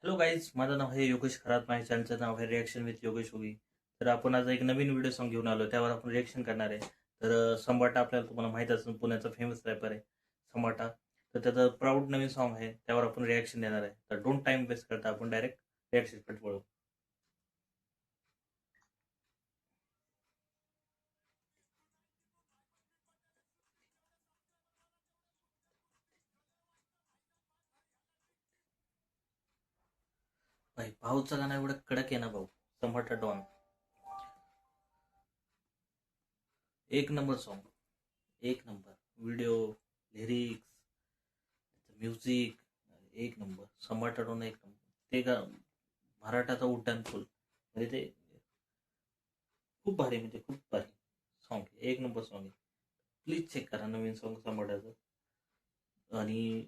Hello guys, माझं नाव आहे योगेश खरात. माझ्या चॅनलचं नाव आहे रिॲक्शन विथ योगेश योगी. तर आपण आज एक नवीन व्हिडिओ सॉन्ग घेऊन आलो, त्यावर आपण रिॲक्शन करणार आहे. तर संबाटा आपल्याला तुम्हाला माहीत असेल, पुण्याचा फेमस रॅपर आहे संबाटा. तर त्याचं प्राऊड नवीन सॉन्ग आहे, त्यावर आपण रिॲक्शन देणार आहे. तर डोंट टाइम वेस्ट करता आपण डायरेक्ट रिॲक्शनकडे वळू. भाई भाऊचं गाणं एवढं कडक आहे ना भाऊ. संबाटा डॉन एक नंबर सॉन्ग, एक नंबर व्हिडिओ, लिरिक्स, म्युझिक एक नंबर. संबाटा डॉन एक नंबर. ते मराठाचा उड्डाण पूल म्हणजे ते खूप भारी, म्हणजे खूप भारी सॉन्ग, एक नंबर सॉन्ग आहे. प्लीज चेक करा नवीन सॉन्ग संबाटाचं. आणि